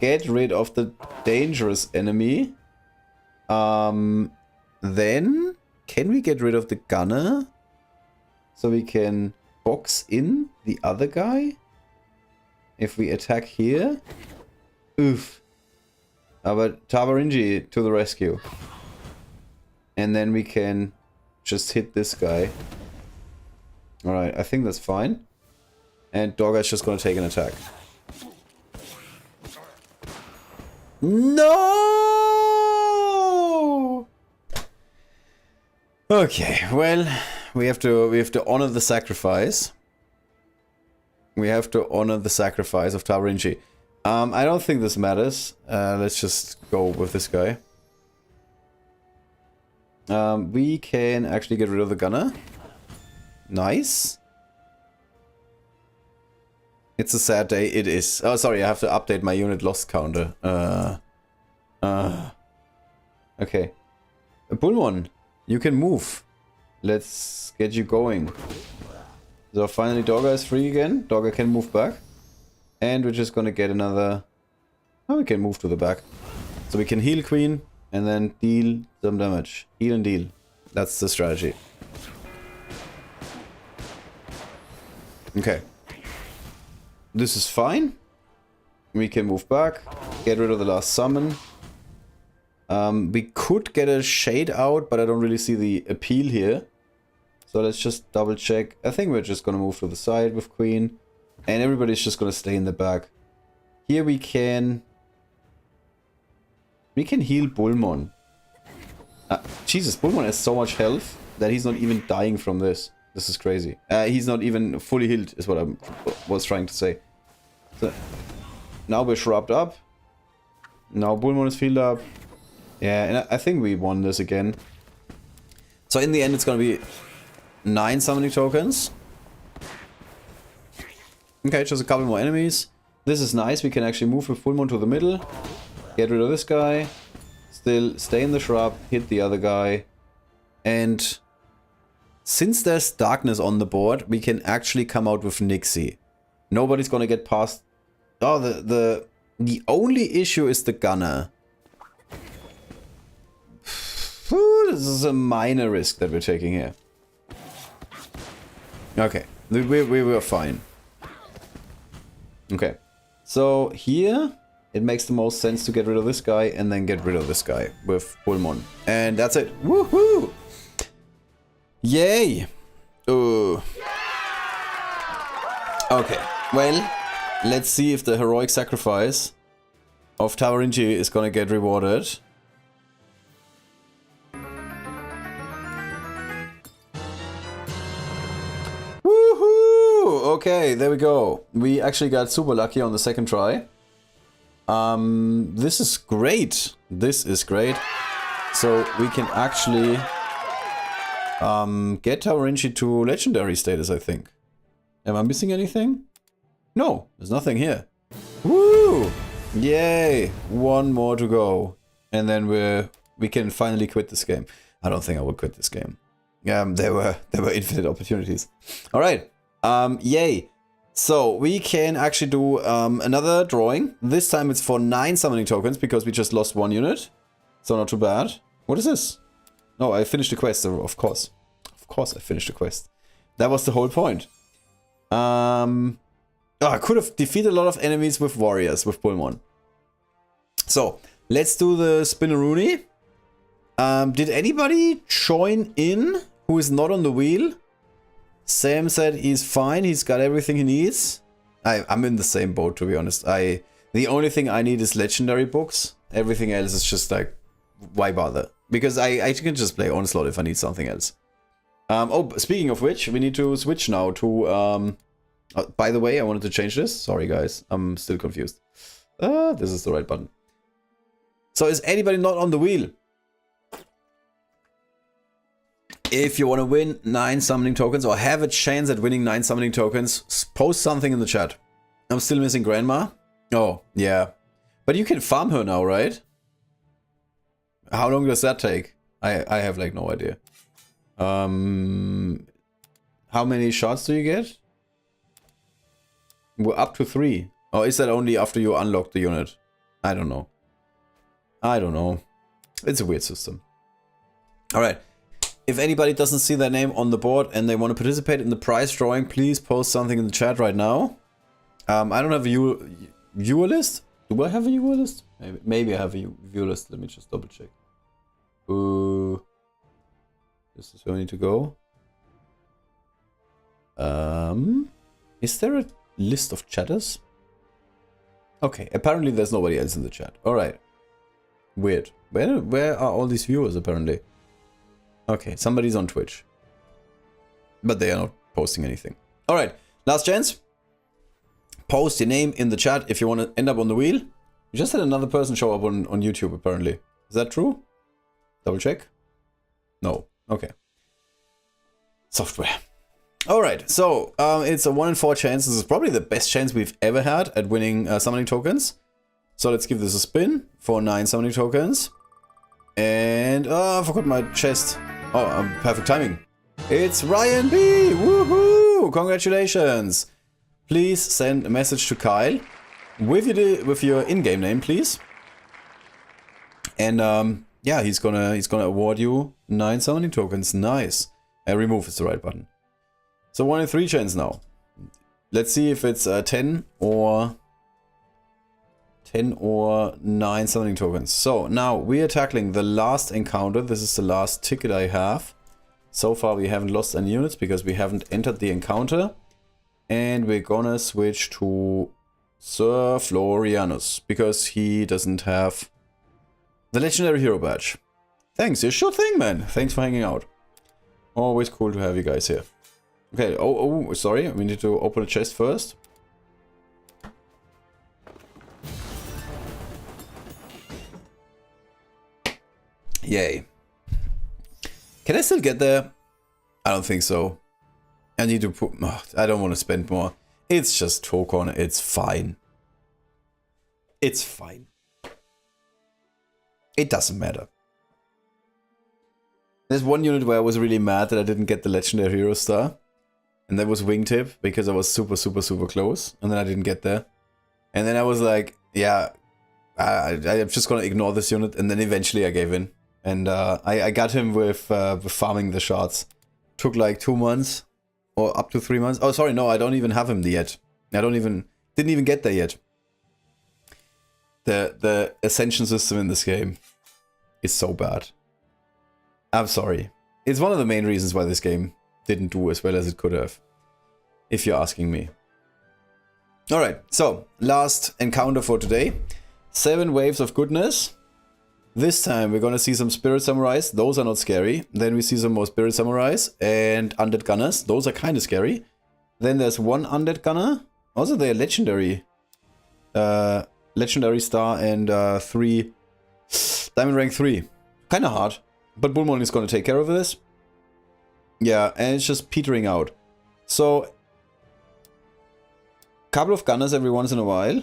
Get rid of the dangerous enemy. Then can we get rid of the gunner? So we can box in the other guy. If we attack here. Oof. But Tavarinci to the rescue. And then we can just hit this guy. Alright, I think that's fine. And Dogger's just gonna take an attack. No! Okay, well, we have to honor the sacrifice. We have to honor the sacrifice of Tawarinchi. I don't think this matters. Let's just go with this guy. We can actually get rid of the gunner. Nice. It's a sad day. It is. Oh, sorry, I have to update my unit loss counter. Okay. Bullmon, you can move. Let's get you going. So finally Dogger is free again. Dogger can move back. And we're just gonna get another... Oh, we can move to the back. So we can heal Queen and then deal some damage. Heal and deal. That's the strategy. Okay. This is fine. We can move back. Get rid of the last summon. We could get a shade out, but I don't really see the appeal here. So let's just double check. I think we're just gonna move to the side with Queen. And everybody's just gonna stay in the back. Here we can heal Bullmon. Jesus, Bullmon has so much health that he's not even dying from this. This is crazy. He's not even fully healed, is what I was trying to say. So, now we're shrubbed up. Now Bullmon is healed up. Yeah, and I think we won this again. So in the end, it's gonna be 9 summoning tokens. Okay, just a couple more enemies. This is nice. We can actually move with Bullmon to the middle. Get rid of this guy. Still stay in the shrub. Hit the other guy. And since there's darkness on the board, we can actually come out with Nixie. Nobody's gonna get past... Oh, the only issue is the gunner. This is a minor risk that we're taking here. Okay, we were fine. Okay, so here it makes the most sense to get rid of this guy and then get rid of this guy with Bullmon. And that's it. Woohoo! Yay! Okay, well, let's see if the heroic sacrifice of Tawarinchi is gonna get rewarded. Okay, there we go. We actually got super lucky on the second try. This is great. This is great. So we can actually get Tawarinchi to legendary status, I think. Am I missing anything? No, there's nothing here. Woo! Yay! One more to go. And then we can finally quit this game. I don't think I will quit this game. There were infinite opportunities. Alright. Yay. So we can actually do another drawing. This time it's for 9 summoning tokens because we just lost 1 unit. So not too bad. What is this? No, I finished the quest, of course. Of course I finished the quest. That was the whole point. I could have defeated a lot of enemies with warriors, with Bullmon. So, let's do the Spinneroonie. Did anybody join in who is not on the wheel? Sam said he's fine, he's got everything he needs. I'm in the same boat, to be honest. The only thing I need is legendary books. Everything else is just like, why bother? Because I can just play Onslaught if I need something else. Oh, speaking of which, we need to switch now to... by the way, I wanted to change this. Sorry, guys. I'm still confused. This is the right button. So is anybody not on the wheel? If you want to win 9 summoning tokens or have a chance at winning 9 summoning tokens, post something in the chat. I'm still missing Grandma. Oh, yeah. But you can farm her now, right? How long does that take? I have like no idea. How many shots do you get? We're up to 3. Or is that only after you unlock the unit? I don't know. I don't know. It's a weird system. Alright. If anybody doesn't see their name on the board and they want to participate in the prize drawing, please post something in the chat right now. I don't have a viewer list. Do I have a viewer list? Maybe I have a viewer list. Let me just double check. This is where we need to go. Is there a list of chatters? Okay, apparently there's nobody else in the chat. Alright. Weird. Where are all these viewers apparently? Okay, somebody's on Twitch. But they are not posting anything. Alright, last chance. Post your name in the chat if you want to end up on the wheel. We just had another person show up on YouTube apparently. Is that true? Double check. No. Okay. Software. Alright, so it's a 1 in 4 chance. This is probably the best chance we've ever had at winning summoning tokens. So let's give this a spin for 9 summoning tokens. And, I forgot my chest. Oh, perfect timing. It's Ryan B! Woohoo! Congratulations! Please send a message to Kyle with your in-game name, please. And, yeah, he's gonna award you 9 summoning tokens. Nice. Remove is the right button. So 1 in 3 chance now. Let's see if it's 10 or 9 summoning tokens. So now we are tackling the last encounter. This is the last ticket I have. So far we haven't lost any units because we haven't entered the encounter. And we're gonna switch to Sir Florianus because he doesn't have the legendary hero badge. Thanks, you sure thing, man. Thanks for hanging out. Always cool to have you guys here. Okay, oh, sorry, we need to open a chest first. Yay. Can I still get there? I don't think so. I need to put... Oh, I don't want to spend more. It's just Tokon, it's fine. It's fine. It doesn't matter. There's one unit where I was really mad that I didn't get the legendary hero star. And that was Wingtip, because I was super close. And then I didn't get there. And then I was like, yeah, I'm just gonna ignore this unit. And then eventually I gave in. And I got him with farming the shards. Took like 2 months. Or up to 3 months. Oh, sorry, no, I don't even have him yet. Didn't even get there yet. The ascension system in this game is so bad. I'm sorry. It's one of the main reasons why this game didn't do as well as it could have. If you're asking me. Alright, so last encounter for today. 7 waves of goodness. This time we're gonna see some spirit samurais. Those are not scary. Then we see some more spirit samurais and undead gunners. Those are kind of scary. Then there's 1 undead gunner. Also they're legendary. Legendary star and 3 diamond rank 3. Kind of hard. But Bullmon is gonna take care of this. Yeah, and it's just petering out. So, couple of gunners every once in a while.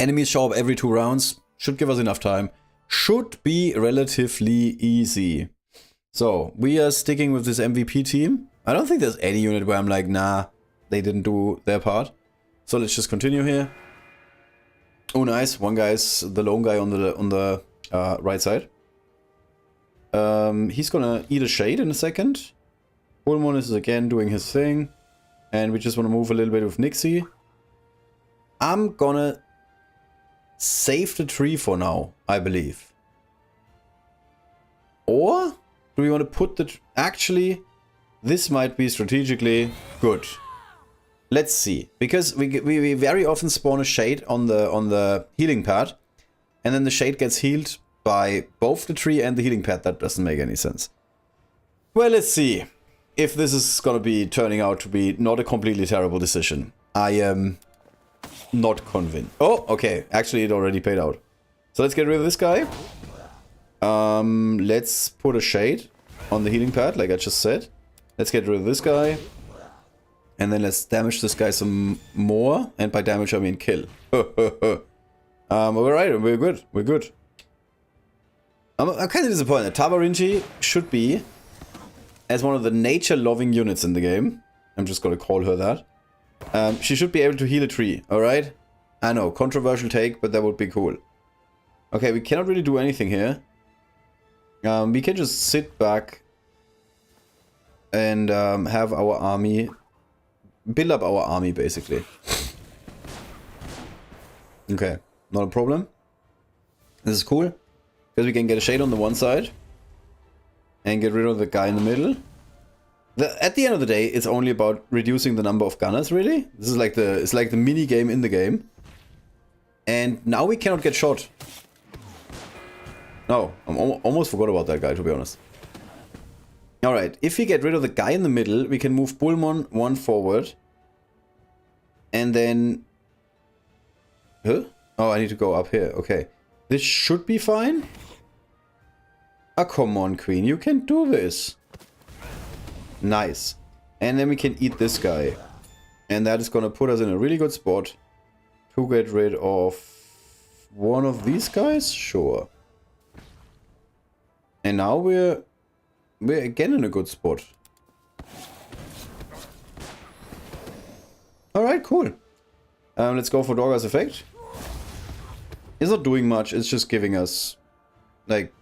Enemies show up every 2 rounds. Should give us enough time. Should be relatively easy. So, we are sticking with this MVP team. I don't think there's any unit where I'm like, nah, they didn't do their part. So let's just continue here. Oh, nice. One guy's the lone guy on the right side. He's gonna eat a shade in a second. Bullmon is again doing his thing. And we just want to move a little bit with Nixie. I'm gonna save the tree for now, I believe. Or do we want to put the... Actually, this might be strategically good. Let's see. Because we very often spawn a shade on the healing pad. And then the shade gets healed by both the tree and the healing pad. That doesn't make any sense. Well, let's see if this is gonna be turning out to be not a completely terrible decision. I am not convinced. Oh, okay. Actually, it already paid out. So let's get rid of this guy. Let's put a shade on the healing pad, like I just said. Let's get rid of this guy. And then let's damage this guy some more. And by damage, I mean kill. Alright, we're good. We're good. I'm kind of disappointed. Tabarinchi should be as one of the nature-loving units in the game. I'm just gonna call her that. She should be able to heal a tree, alright? I know, controversial take, but that would be cool. Okay, we cannot really do anything here. We can just sit back and have our army... Build up our army, basically. Okay, not a problem. This is cool. Because we can get a shade on the one side. And get rid of the guy in the middle. At the end of the day, it's only about reducing the number of gunners, really. This is like it's like the mini game in the game. And now we cannot get shot. No, I almost forgot about that guy, to be honest. Alright, if we get rid of the guy in the middle, we can move Bullmon 1 forward. And then... Huh? Oh, I need to go up here. Okay. This should be fine. Ah, come on, Queen. You can do this. Nice. And then we can eat this guy. And that is going to put us in a really good spot to get rid of one of these guys. Sure. And now we're again in a good spot. Alright, cool. Let's go for Dorga's effect. It's not doing much, it's just giving us, like,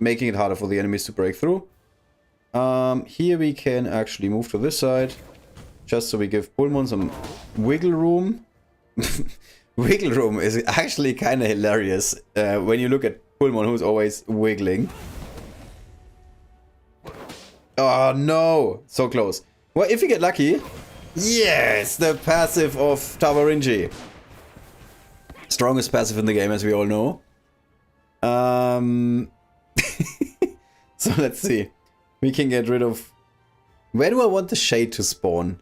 making it harder for the enemies to break through. Here we can actually move to this side, just so we give Bullmon some wiggle room. Wiggle room is actually kind of hilarious when you look at Bullmon, who's always wiggling. Oh no! So close. Well, if you get lucky... Yes! The passive of Tavarinji. Strongest passive in the game, as we all know. So let's see. We can get rid of... Where do I want the shade to spawn?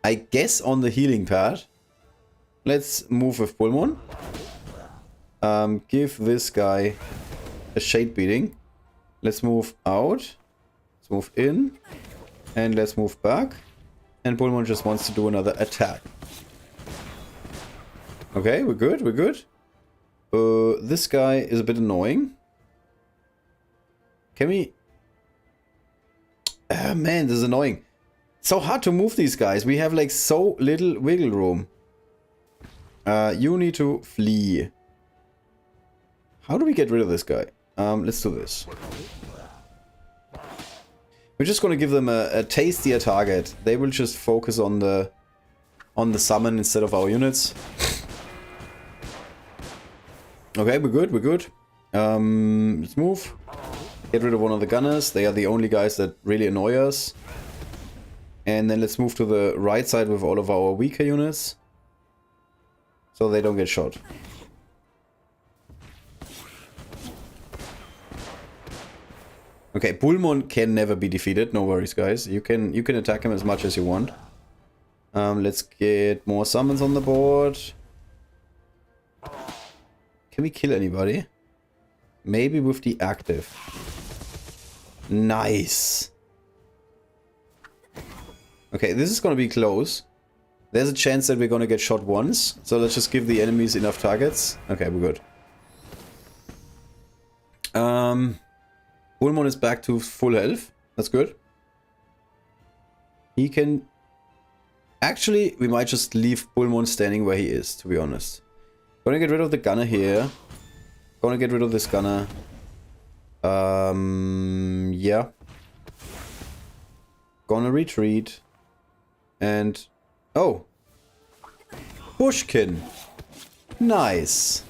I guess on the healing pad. Let's move with Bullmon. Give this guy a shade beating. Let's move out. Let's move in. And let's move back. And Bullmon just wants to do another attack. Okay, we're good, we're good. This guy is a bit annoying. Can we... Ah, man, this is annoying. It's so hard to move these guys. We have like so little wiggle room. You need to flee. How do we get rid of this guy? Let's do this. We're just going to give them a tastier target. They will just focus on the summon instead of our units. Okay, we're good, we're good. Let's move. Get rid of one of the gunners. They are the only guys that really annoy us. And then let's move to the right side with all of our weaker units. So they don't get shot. Okay, Bullmon can never be defeated. No worries, guys. You can attack him as much as you want. Let's get more summons on the board. Can we kill anybody? Maybe with the active. Nice. Okay, this is gonna be close. There's a chance that we're gonna get shot once. So let's just give the enemies enough targets. Okay, we're good. Bullmon is back to full health. That's good. He can... Actually, we might just leave Bullmon standing where he is, to be honest. Gonna get rid of the gunner here. Gonna get rid of this gunner. Yeah. Gonna retreat. And... Oh! Pushkin! Nice!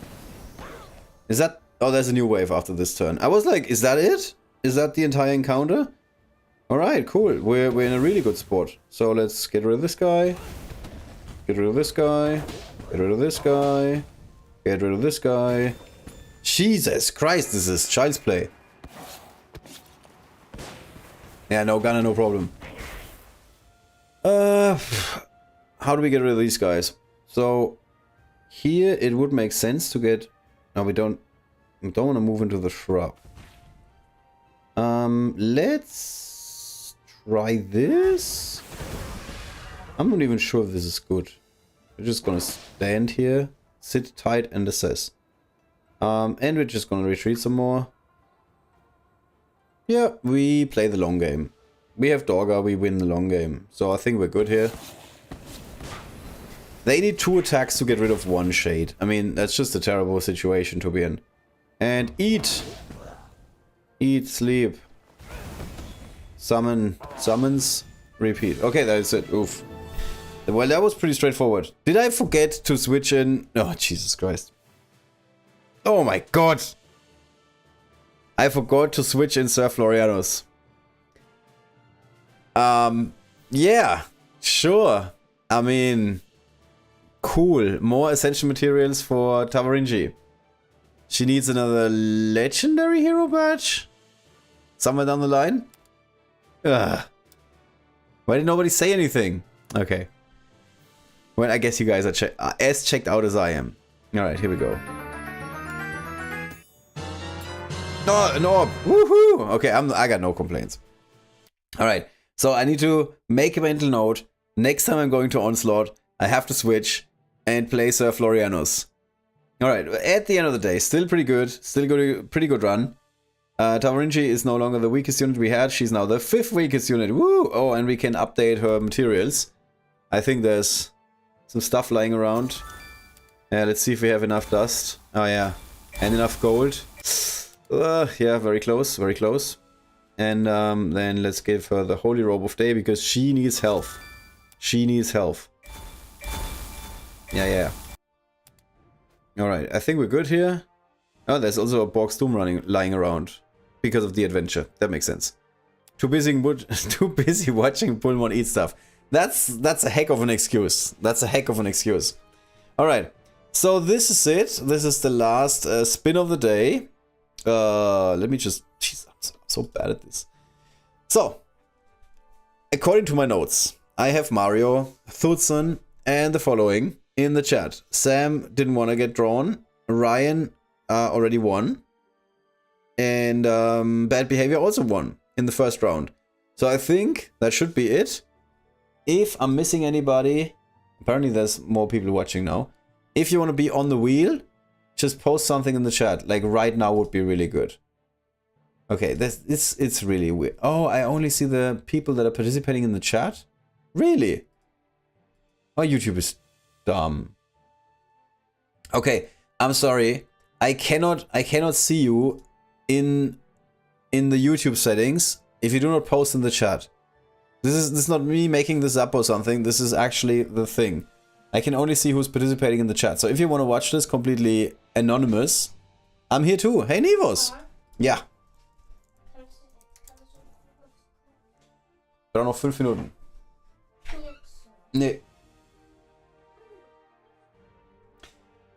Is that... Oh, there's a new wave after this turn. I was like, is that it? Is that the entire encounter? Alright, cool. We're in a really good spot. So let's get rid of this guy. Get rid of this guy. Get rid of this guy. Get rid of this guy. Jesus Christ, this is child's play. Yeah, no gunner, no problem. How do we get rid of these guys? So here it would make sense to get... No, we don't want to move into the shrub. Let's try this. I'm not even sure if this is good. We're just gonna stand here, sit tight and assess. And we're just gonna retreat some more. Yeah, we play the long game. We have Dorga, we win the long game. So I think we're good here. They need 2 attacks to get rid of 1 shade. I mean, that's just a terrible situation to be in. And eat! Eat, sleep. Summon. Summons. Repeat. Okay, that's it. Oof. Well, that was pretty straightforward. Did I forget to switch in... Oh, Jesus Christ. Oh my god! I forgot to switch in Sir Florianus. Yeah, sure. I mean, cool. More ascension materials for Tavarinji. She needs another legendary hero badge? Somewhere down the line? Ugh. Why did nobody say anything? Okay. Well, I guess you guys are as checked out as I am. Alright, here we go. No! Woohoo! Okay, I got no complaints. Alright, so I need to make a mental note. Next time I'm going to Onslaught, I have to switch and play Sir Florianus. Alright, at the end of the day, still pretty good. Still pretty good run. Tavarinji is no longer the weakest unit we had. She's now the 5th weakest unit. Woo! Oh, and we can update her materials. I think there's some stuff lying around. Yeah, let's see if we have enough dust. Oh yeah, and enough gold. Yeah, very close, very close. And then let's give her the Holy Robe of Day because she needs health. She needs health. Yeah. Alright, I think we're good here. Oh, there's also a Borg's Doom lying around. Because of the adventure. That makes sense. Too busy watching Bullmon eat stuff. That's a heck of an excuse. That's a heck of an excuse. Alright. So this is it. This is the last spin of the day. Let me just... Jeez, I'm so bad at this. So, according to my notes, I have Mario, Thudson, and the following in the chat. Sam didn't want to get drawn. Ryan already won. And Bad Behavior also won in the first round. So I think that should be it. If I'm missing anybody, apparently there's more people watching now. If you want to be on the wheel, just post something in the chat. Like right now would be really good. Okay, it's really weird. Oh, I only see the people that are participating in the chat? Really? Oh, YouTube is dumb. Okay, I'm sorry. I cannot see you in the YouTube settings if you do not post in the chat. This is not me making this up or something. This is actually the thing. I can only see who's participating in the chat. So if you want to watch this completely anonymous, I'm here too. Hey Nivos! Ja. Da noch 5 Minuten. Nee.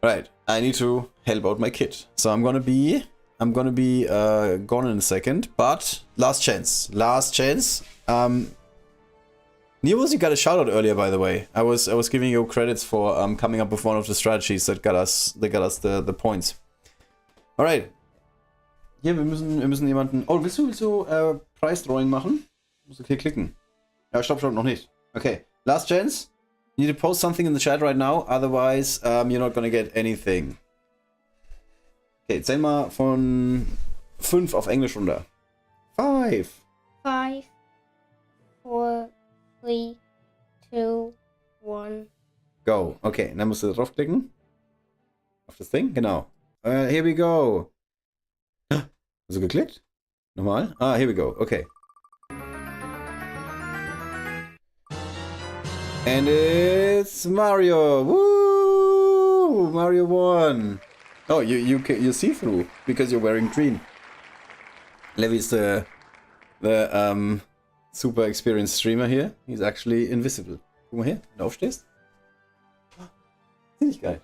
Right, I need to help out my kid. So I'm gonna be gone in a second, but last chance. Nivos, you got a shout out earlier, by the way. I was giving you credits for coming up with one of the strategies that got us the points. Alright. Hier, wir müssen jemanden... Oh, willst du Price Drawing machen? Musst du hier klicken. Ja, stopp, noch nicht. Okay, last chance. You need to post something in the chat right now, otherwise you're not gonna get anything. Okay, zähl mal von 5 auf Englisch runter. 5. 5, 4, 3, 2, 1. Go. Okay, dann musst du draufklicken. Auf das Ding, genau. Here we go. Hast du geklickt? Nochmal? Ah, here we go. Okay. And it's Mario. Woo! Mario won. Oh, you see through because you're wearing green. Levy's the super experienced streamer here. He's actually invisible. Guck mal hier, wenn du aufstehst. Ziemlich geil.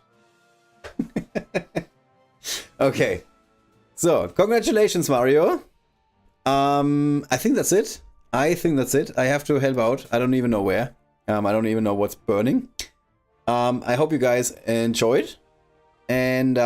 Okay. So, congratulations, Mario. I think that's it. I have to help out. I don't even know where. I don't even know what's burning. I hope you guys enjoyed. And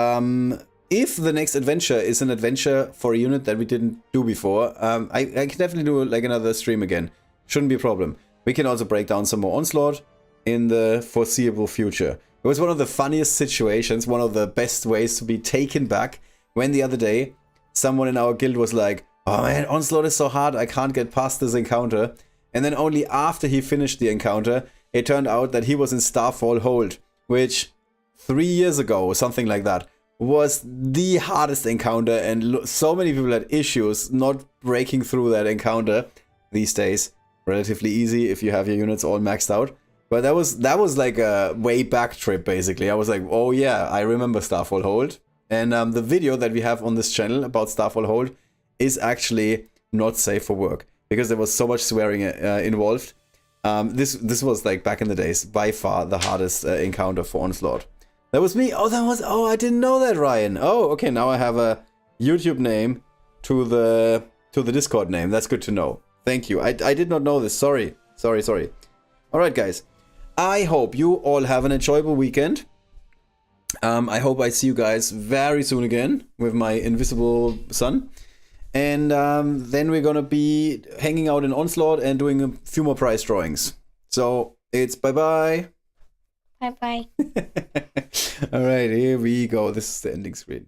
if the next adventure is an adventure for a unit that we didn't do before, I can definitely do like another stream again. Shouldn't be a problem. We can also break down some more Onslaught in the foreseeable future. It was one of the funniest situations, one of the best ways to be taken back, when the other day someone in our guild was like, oh man, Onslaught is so hard, I can't get past this encounter. And then only after he finished the encounter, it turned out that he was in Starfall Hold, which 3 years ago, or something like that, was the hardest encounter, and so many people had issues not breaking through that encounter. These days, relatively easy if you have your units all maxed out. But that was like a way back trip, basically. I was like, oh yeah, I remember Starfall Hold. And the video that we have on this channel about Starfall Hold is actually not safe for work. because there was so much swearing involved. This was like back in the days, by far the hardest encounter for Onslaught. That was me. Oh, I didn't know that, Ryan. Oh, okay. Now I have a YouTube name to the Discord name. That's good to know. Thank you. I did not know this. Sorry. All right, guys. I hope you all have an enjoyable weekend. I hope I see you guys very soon again with my invisible son. And then we're gonna be hanging out in Onslaught and doing a few more prize drawings. So it's bye-bye. Bye-bye. All right, here we go. This is the ending screen.